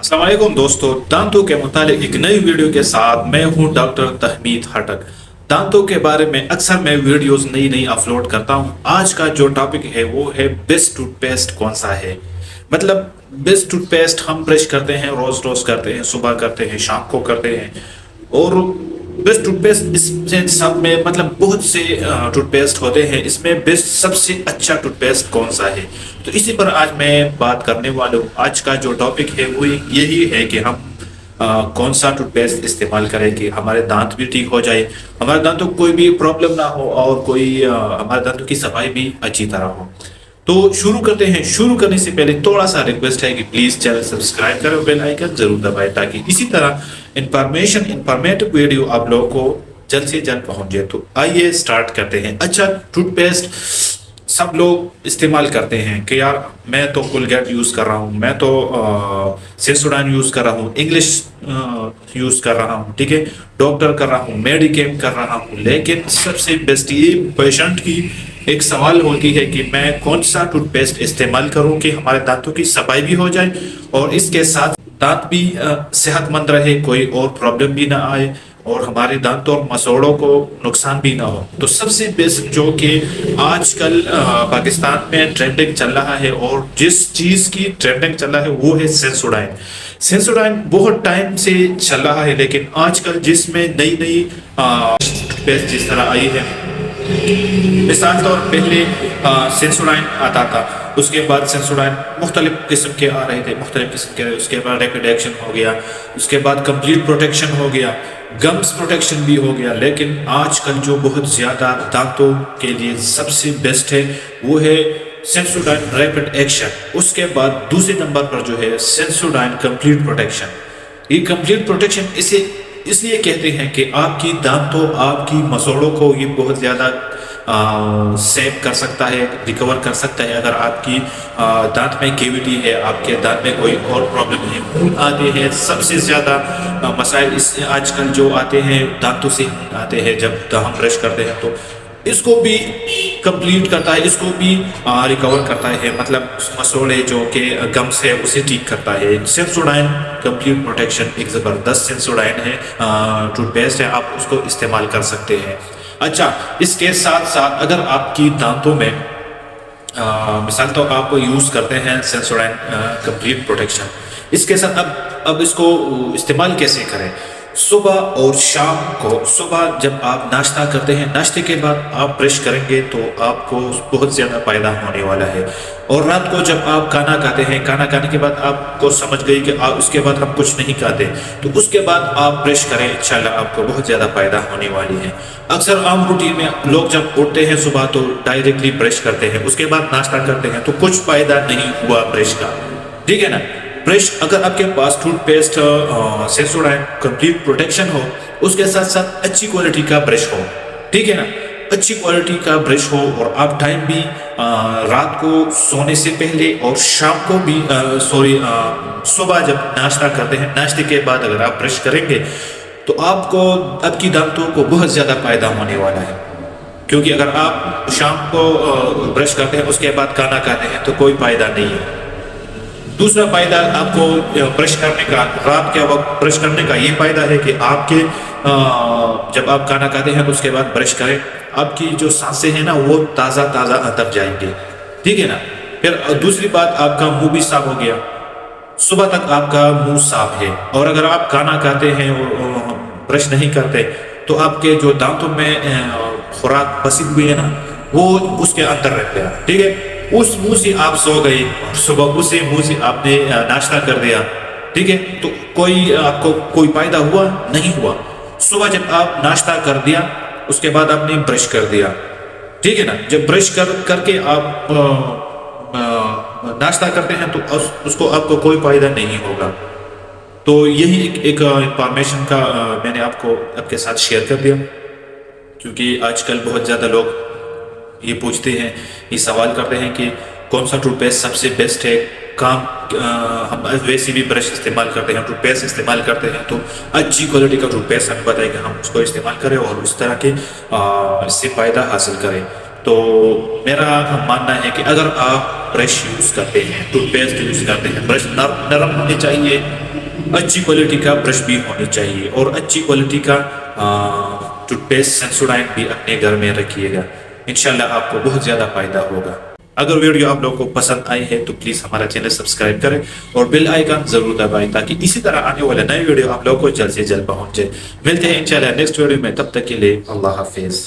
अस्सलाम वालेकुम दोस्तों, दांतों के मुतालिक एक नई वीडियो के साथ मैं हूं डॉक्टर तहमीद हटक। दांतों के बारे में अक्सर मैं वीडियोस नई नई अपलोड करता हूं। आज का जो टॉपिक है वो है बेस्ट टूथपेस्ट कौन सा है। मतलब बेस्ट टूथपेस्ट हम ब्रश करते हैं, रोज रोज करते हैं, सुबह करते हैं, शाम को करते हैं। और बेस्ट टूथपेस्ट इसमें सब में मतलब बहुत से टूथपेस्ट होते हैं, इसमें बेस्ट सबसे अच्छा टूथपेस्ट कौन सा है, तो इसी पर आज मैं बात करने वाला हूँ। आज का जो टॉपिक है वो यही है कि हम कौन सा टूथपेस्ट इस्तेमाल करें कि हमारे दांत भी ठीक हो जाए, हमारे दांतों को कोई भी प्रॉब्लम ना हो और कोई हमारे दांतों की सफाई भी अच्छी तरह हो। तो शुरू करते हैं। शुरू करने से पहले थोड़ा सा रिक्वेस्ट है कि प्लीज चैनल सब्सक्राइब करें, बेल आइकन जरूर दबाएं ताकि इसी तरह इंफॉर्मेटिव वीडियो आप लोगों को जल्द से जल्द पहुंच जाए। तो आइए स्टार्ट करते हैं। अच्छा, टूथपेस्ट सब लोग इस्तेमाल करते हैं कि यार मैं तो कोलगेट यूज़ कर रहा हूँ, मैं तो सेंसोडाइन यूज़ कर रहा हूँ, इंग्लिश यूज़ कर रहा हूँ, ठीक है, डॉक्टर कर रहा हूँ, मेडिकेम कर रहा हूँ। लेकिन सबसे बेस्ट ये पेशेंट की एक सवाल होती है कि मैं कौन सा टूथपेस्ट इस्तेमाल करूं कि हमारे दांतों की सफाई भी हो जाए और इसके साथ दांत भी सेहतमंद रहे, कोई और प्रॉब्लम भी ना आए और हमारे दांतों और मसोड़ों को नुकसान भी ना हो। तो सबसे बेस्ट जो कि आजकल पाकिस्तान में ट्रेंडिंग चल रहा है और जिस चीज़ की ट्रेंडिंग चल रहा है वो है सेंसोडाइन। सेंसोडाइन बहुत टाइम से चल रहा है, लेकिन आजकल जिसमें नई नई टूथपेस्ट जिस तरह आई है, मिसाल तौर पहले सेंसोडाइन आता था, उसके बाद सेंसोडाइन मुख्तलिफ किस्म के आ रहे थे, मुख्तलिफ किस्म के, उसके बाद रैपिड एक्शन हो गया, उसके बाद कंप्लीट प्रोटेक्शन हो गया, गम्स प्रोटेक्शन भी हो गया। लेकिन आजकल जो बहुत ज़्यादा दांतों के लिए सबसे बेस्ट है वो है सेंसोडाइन रैपिड एक्शन। उसके बाद दूसरे नंबर पर जो है सेंसोडाइन कंप्लीट प्रोटेक्शन। ये कंप्लीट प्रोटेक्शन इसे इसलिए कहते हैं कि आपकी दांतों, आपकी मसोड़ों को ये बहुत ज़्यादा सेव कर सकता है, रिकवर कर सकता है। अगर आपकी दांत में केविटी है, आपके दांत में कोई और प्रॉब्लम है, खून आते हैं, सबसे ज़्यादा मसाइल इस आजकल जो आते हैं दांतों से आते हैं जब हम ब्रश करते हैं, तो इसको भी कंप्लीट करता है, इसको भी रिकवर करता है। मतलब मसोड़े जो के गम्स है उसे ठीक करता है। सेंसोडाइन कंप्लीट प्रोटेक्शन एक ज़बरदस्त सेंसोडाइन है, टूथपेस्ट है, आप उसको इस्तेमाल कर सकते हैं। अच्छा, इसके साथ साथ अगर आपकी दांतों में मिसाल तो आप यूज़ करते हैं सेंसोडाइन कंप्लीट प्रोटेक्शन, इसके साथ अब इसको इस्तेमाल कैसे करें। सुबह और शाम को, सुबह जब आप नाश्ता करते हैं, नाश्ते के बाद आप ब्रश करेंगे तो आपको बहुत ज़्यादा फ़ायदा होने वाला है। और रात को जब आप खाना खाते हैं, खाना खाने के बाद आपको समझ गई कि उसके बाद हम कुछ नहीं खाते, तो उसके बाद आप ब्रश करें, इंशाल्लाह आपको बहुत ज़्यादा फ़ायदा होने वाली है। अक्सर आम रूटीन में लोग जब उठते हैं सुबह तो डायरेक्टली ब्रश करते हैं, उसके बाद नाश्ता करते हैं, तो कुछ फ़ायदा नहीं हुआ ब्रश का, ठीक है ना। ब्रश अगर आपके पास टूथपेस्ट सेंसोडाइन कंप्लीट प्रोटेक्शन हो, उसके साथ साथ अच्छी क्वालिटी का ब्रश हो, ठीक है ना, अच्छी क्वालिटी का ब्रश हो, और आप टाइम भी रात को सोने से पहले और शाम को भी सुबह जब नाश्ता करते हैं, नाश्ते के बाद अगर आप ब्रश करेंगे तो आपको आपकी दांतों को बहुत ज़्यादा फायदा होने वाला है। क्योंकि अगर आप शाम को ब्रश करते हैं उसके बाद खाना खाते हैं तो कोई फायदा नहीं है। दूसरा फायदा आपको ब्रश करने का, रात के वक्त ब्रश करने का ये फायदा है कि आपके जब आप खाना खाते हैं तो उसके बाद ब्रश करें, आपकी जो सांसें हैं ना वो ताज़ा ताज़ा अंदर जाएंगे, ठीक है ना। फिर दूसरी बात, आपका मुंह भी साफ हो गया, सुबह तक आपका मुंह साफ है। और अगर आप खाना खाते हैं और ब्रश नहीं करते तो आपके जो दांतों में खुराक बसी हुई है ना वो उसके अंदर रह गया, ठीक है। उस मुंह से आप सो गए, सुबह उसी मुंह से आपने नाश्ता कर दिया, ठीक है, तो आपको कोई फायदा हुआ नहीं हुआ। सुबह जब आप नाश्ता कर दिया उसके बाद आपने ब्रश कर दिया, ठीक है ना, जब ब्रश करके आप नाश्ता करते हैं तो उसको आपको कोई फायदा नहीं होगा। तो यही एक इंफॉर्मेशन का मैंने आपके साथ शेयर कर दिया, क्योंकि आजकल बहुत ज़्यादा लोग ये पूछते हैं, ये सवाल करते हैं कि कौन सा टूथपेस्ट सबसे बेस्ट है। हम वैसे भी ब्रश इस्तेमाल करते हैं, टूथपेस्ट इस्तेमाल करते हैं, तो अच्छी क्वालिटी का टूथपेस्ट हमें बताएं कि हम उसको इस्तेमाल करें और उस तरह के इससे फ़ायदा हासिल करें। تو میرا ماننا ہے کہ اگر آپ برش یوز کرتے ہیں، ٹوتھ پیسٹ یوز کرتے ہیں، برش نرم ہونی چاہیے، اچھی کوالٹی کا برش بھی ہونی چاہیے، اور اچھی کوالٹی کا ٹوتھ پیسٹ سینسوڈائن بھی اپنے گھر میں رکھیے گا، انشاءاللہ آپ کو بہت زیادہ فائدہ ہوگا۔ اگر ویڈیو آپ لوگوں کو پسند آئی ہے تو پلیز ہمارا چینل سبسکرائب کریں اور بیل آئیکن ضرور دبائیں تاکہ اسی طرح آنے والے نئے ویڈیو آپ لوگوں کو جلد سے جلد پہنچ جائے۔ ملتے ہیں انشاءاللہ نیکسٹ ویڈیو میں، تب تک کے لیے اللہ حافظ۔